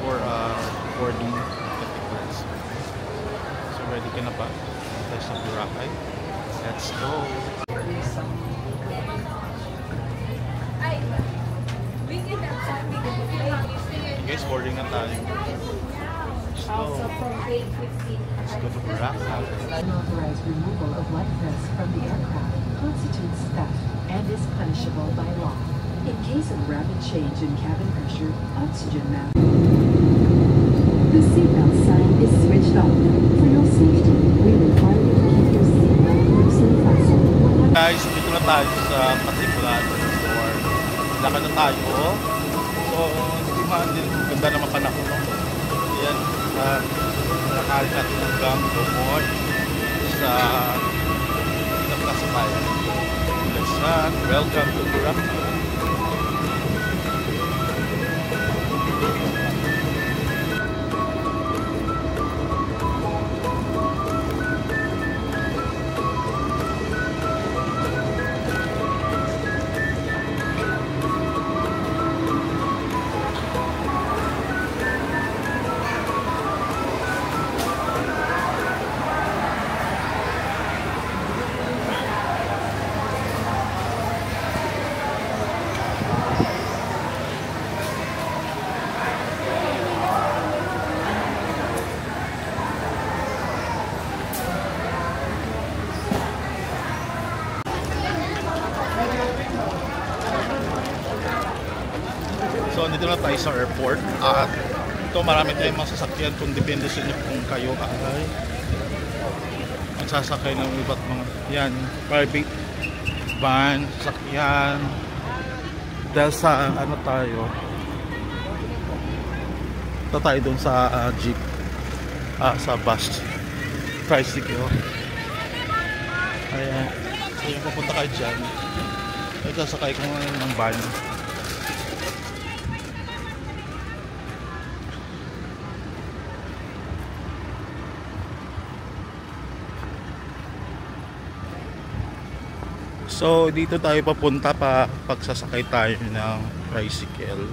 for boarding tickets. So ready ka na ba? Tayo sa Boracay. Let's go! Guys, boarding na tayo. Let's go. Let's go to Boracay. Unauthorized removal of life vests from the aircraft constitutes theft and is punishable by law. In case of rapid change in cabin pressure, oxygen mask. The seatbelt sign is switched off. For your safety, we require you to keep your seatbelt loosely fastened. Guys, dito na tayo sa Katipulan Resort. Lakad na tayo. So, hindi man, ganda naman panahon. Yan, nakakali natin hanggang Dumont sa Pinagkasabayan. Let's run. Welcome to Boracay. So, dito na tayo sa airport at ito marami tayong mga sasakyan kung depende sa inyo kung kayo ay magsasakay ng iba't mga yan, private van, sasakyan dahil sa ano tayo ito tayo dun sa jeep sa bus tricycle ayan, so yung pupunta kayo dyan ay sasakay ko ng van. So dito tayo papunta pagsasakay tayo ng tricycle.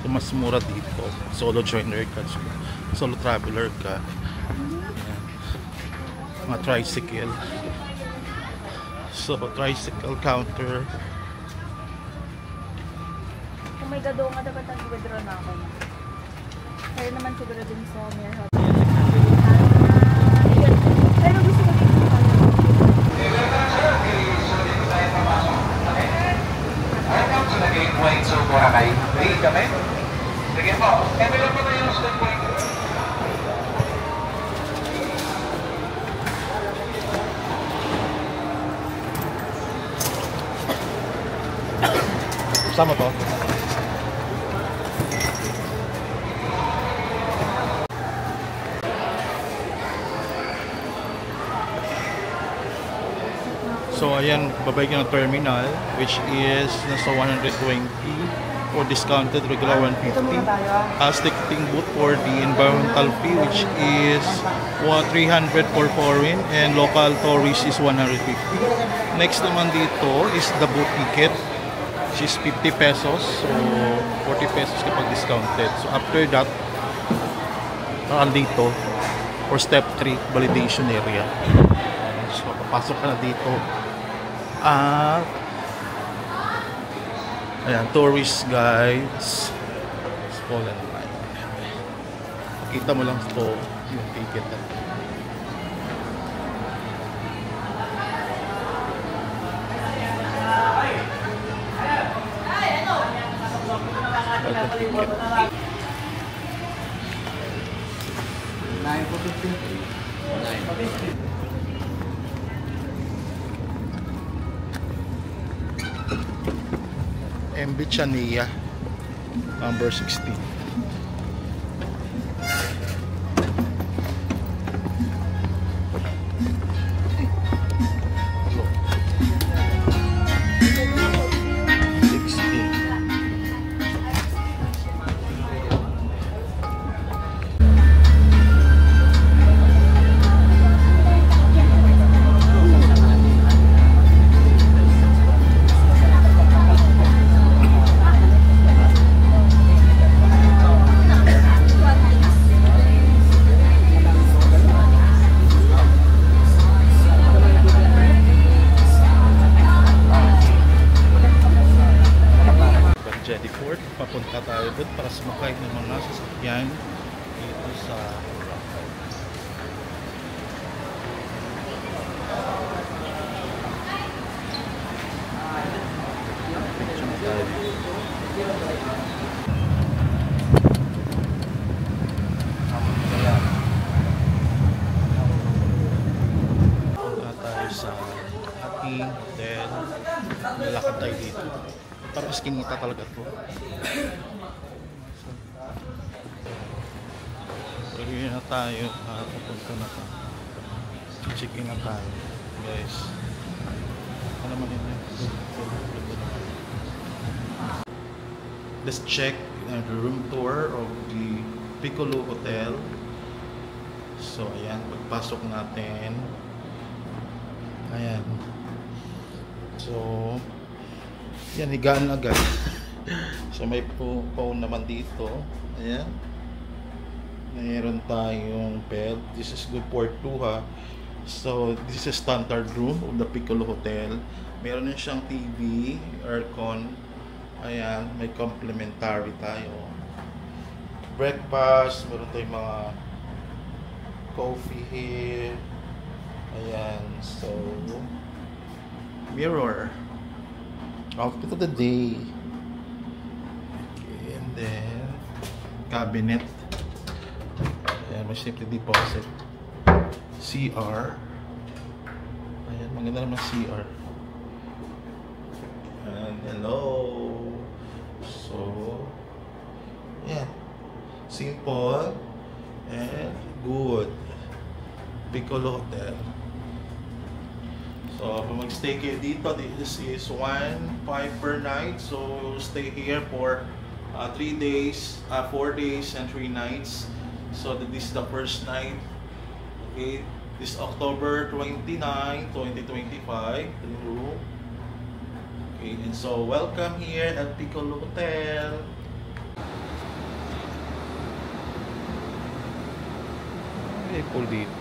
So mas mura dito. Solo joiner ka, solo traveler ka. Ayan. Mga tricycle. So tricycle counter. Oh my god, nga dapat nag-withdraw na ako. Kaya naman siguro din sa Mayor Hotel. Pero gusto ko dito Welcome to the gateway to Boracay. Ready kami? Sige po. Envelope po na yung step point. Sama to? So ayan, babay ka ng terminal which is nasa 120 for discounted regular 150. Ticketing booth for the environmental fee which is 300 for foreign and local tourist is 150. Next naman dito is the booth ticket which is 50 pesos. So 40 pesos kapag discounted. So after that, dito for step 3 validation area. So papasok ka na dito. Ayan, tourist guides Poland line. Pakita mo lang ito yung ticket MB Chania number 16. dito sa picture na tayo. Punta tayo sa ating hotel. Nilakad tayo dito. Tapos kinita talaga to. Pagkakita na tayo. Papunta na tayo. Check-in na tayo. Guys. Ano naman yun? Let's check the room tour of the Piccolo Hotel. So, ayan. Pagpasok natin. Ayan. So, yan, higaan agad. So, may phone naman dito. Ayan. Mayroon tayong bed. This is good for 2 ha. So, this is standard room of the Piccolo Hotel. Meron din siyang TV, aircon. Ayan, may complimentary tayo. Breakfast, meron tayong mga coffee here. Ayan, so mirror. Outfit of the day. Okay, and then cabinet. Ayan, may safety deposit. CR. Ayan, maganda naman CR. And hello. So, ayan. Simple and good. Piccolo Hotel. So, kung mag-stay kayo dito, this is 1.5 per night. So, stay here for 3 days, 4 days and 3 nights. So, this is the first night. Okay, this October 29, 2025. The room. Okay, and so welcome here at Piccolo Hotel. May pool dito.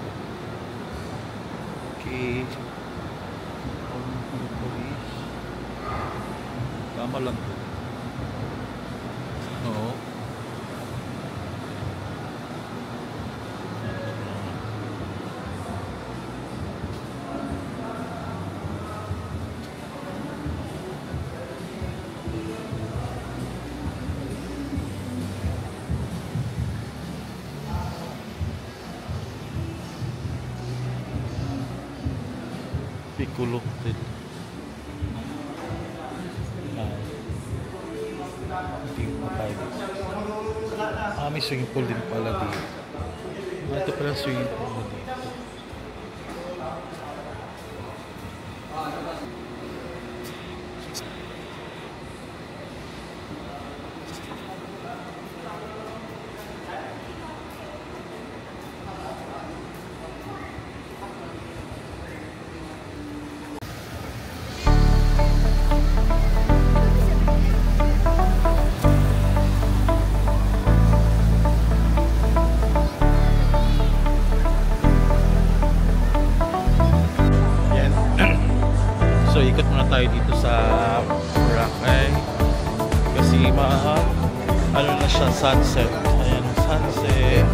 Okay. Tama lang to. Oo. Piccolo Hotel. May swimming pool din pala dito. Ito pala swimming pool dito. So ikot muna tayo dito sa Boracay kasi ano na siya, sunset. Ayan, sunset.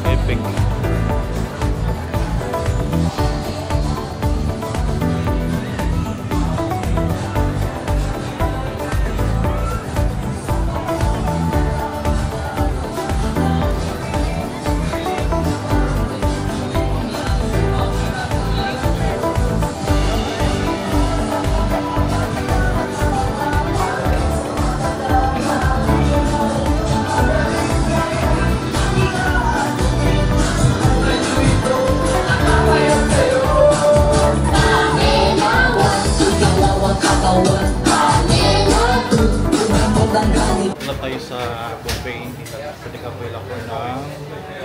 Epic. Wala tayo sa buffet. Pwede ka pwela ko ng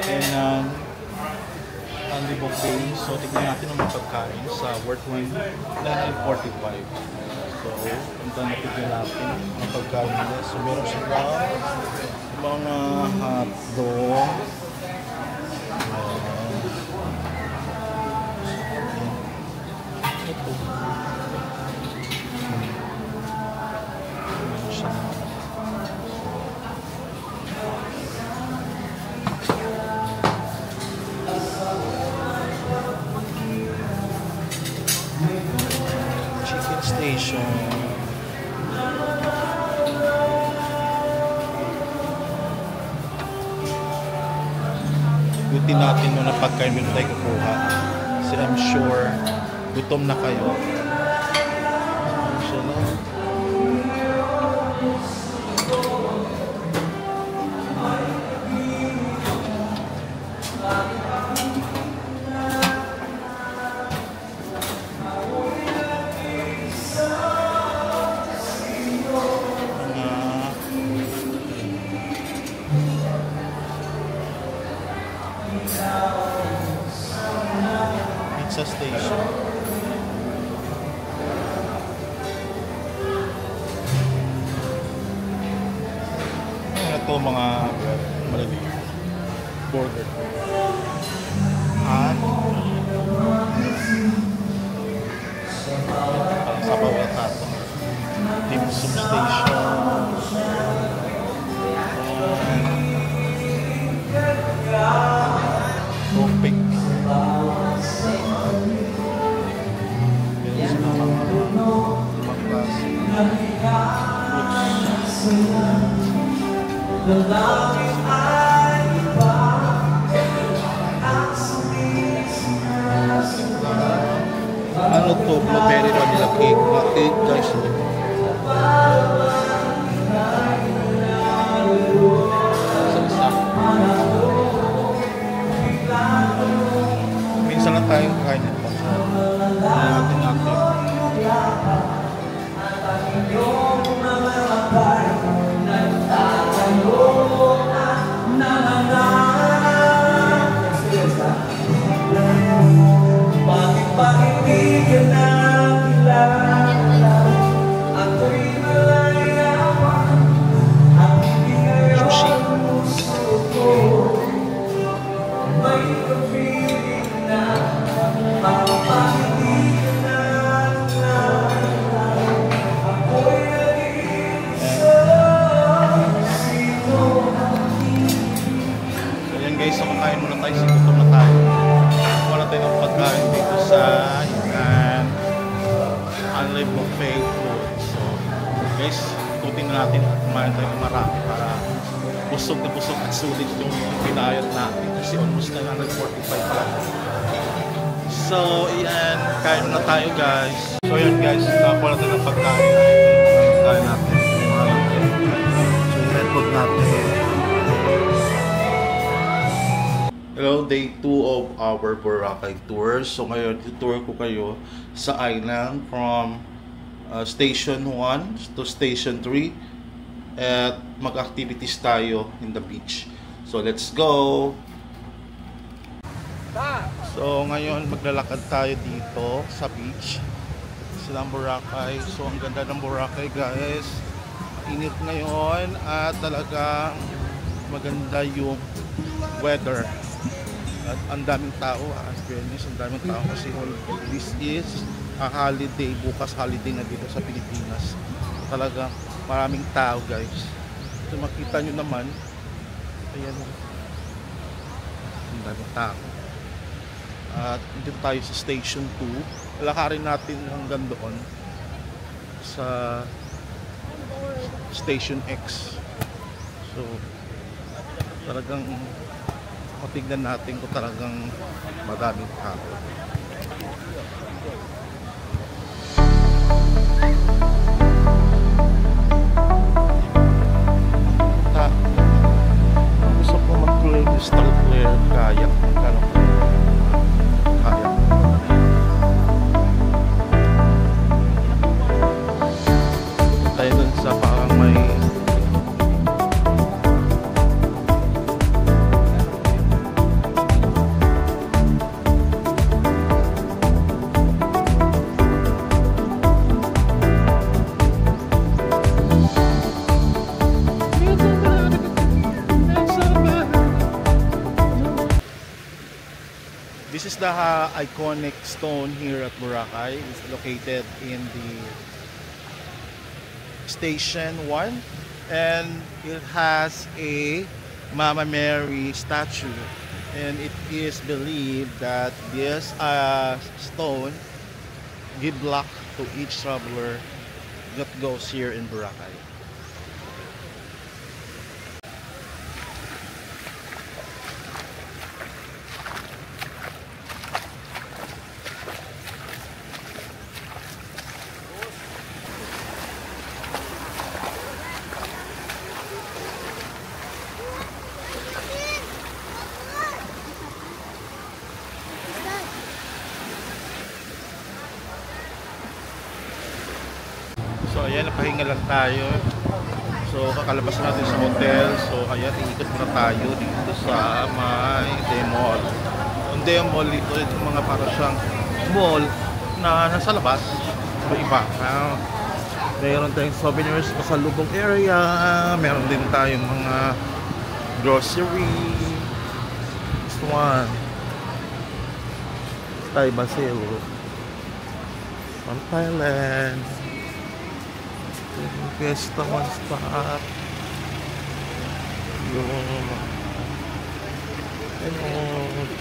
Kenan Andy buffet. So tignan natin ang mga pagkain sa worth 945. So punta natin natin ang pagkain nila. So meron sila mga hotdog. Ito. Ikutin natin muna pagkain meron tayo kukuha. Kasi I'm sure gutom na kayo. So, no? Pizza station. Ito mga maliliit. Burger. At sa bawat tato. Dim sum station. Topik. Ano to? Blueberry vanilla cake. Mga cake guys. Isa-isa. Minsan lang tayong kain ito. Natin. So kumakain muna tayo, sigutom na tayo. Wala tayo ng pagkain dito sa Unlive Buffet food. So guys, ikutin na natin at kumain tayo ng marami para busog na busog at sulit yung pinayat natin kasi almost 945 pa lang. So yan, kain na tayo guys. So yan guys, wala tayo ng pagkain. Kain natin. So yung red food natin. Hello, day 2 of our Boracay tour. So ngayon, itutour ko kayo sa island from Station 1 to Station 3 at mag-activities tayo in the beach. So let's go! So ngayon, maglalakad tayo dito sa beach. Silang Boracay. So ang ganda ng Boracay guys. Init ngayon at talagang maganda yung weather. At ang daming tao, fairness, ang daming tao kasi this is a holiday, bukas holiday na dito sa Pilipinas. Talaga maraming tao guys. So makita nyo naman, ayan, ang daming tao. At dito tayo sa Station 2. Lalakarin natin hanggang doon sa Station X. So talagang matignan natin kung talagang madaming tao. Gusto ko mag-play crystal clear kayak. Kayak. Tayo dun sa parang may This is the iconic stone here at Boracay. It's located in the Station 1 and it has a Mama Mary statue, and it is believed that this stone give luck to each traveler that goes here in Boracay. So ayan, napahinga lang tayo. So kakalabas natin sa hotel. So ayan, iikot muna tayo dito sa may Demall. Ang Demall dito, yung mga para siyang mall na nasa labas. Iba. Mayroon tayong souvenirs sa lubong area. Meron din tayong mga grocery. This one. Thai Basil. From Thailand. Fiesta One Stop.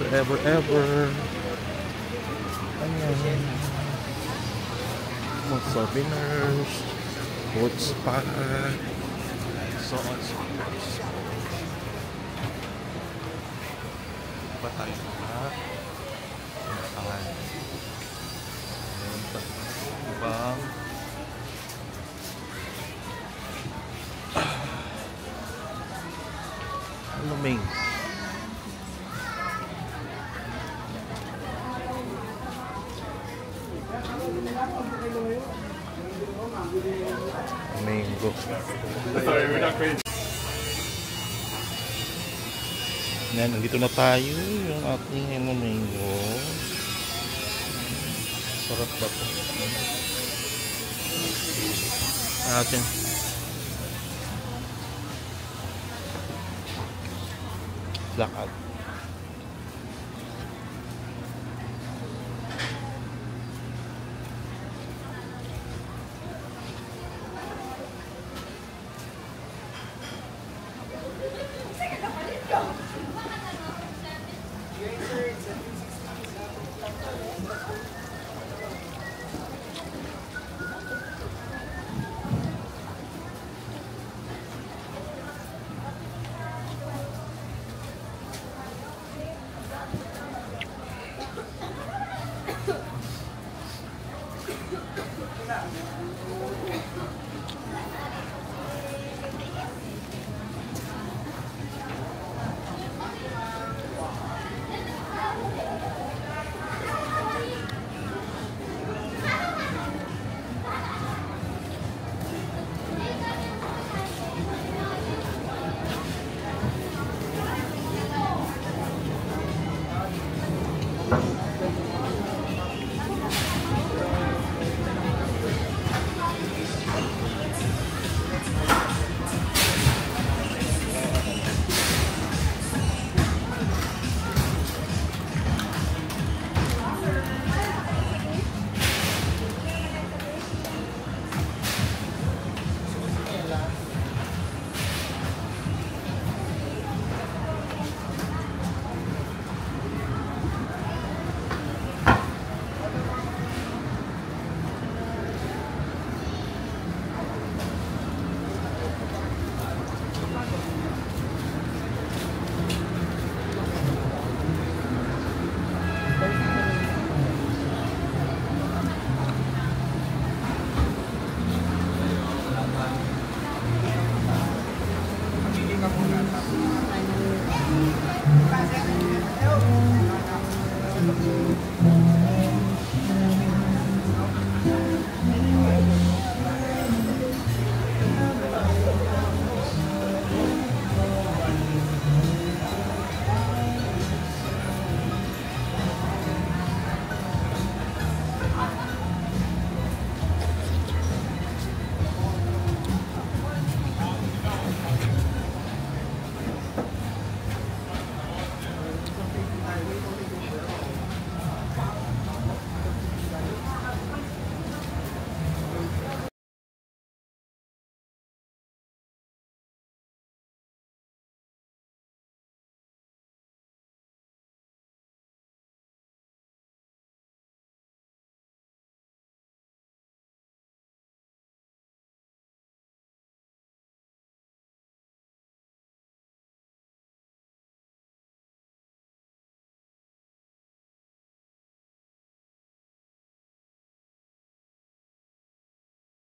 To Ever Ever. Ayan. Mga souvenirs. Food spa. So on, so forth. Ba tayo na? Ibang Luming. Mango. Yan, nandito na tayo. Yung ating mango. Sarap ba ito? Atin. Blackout.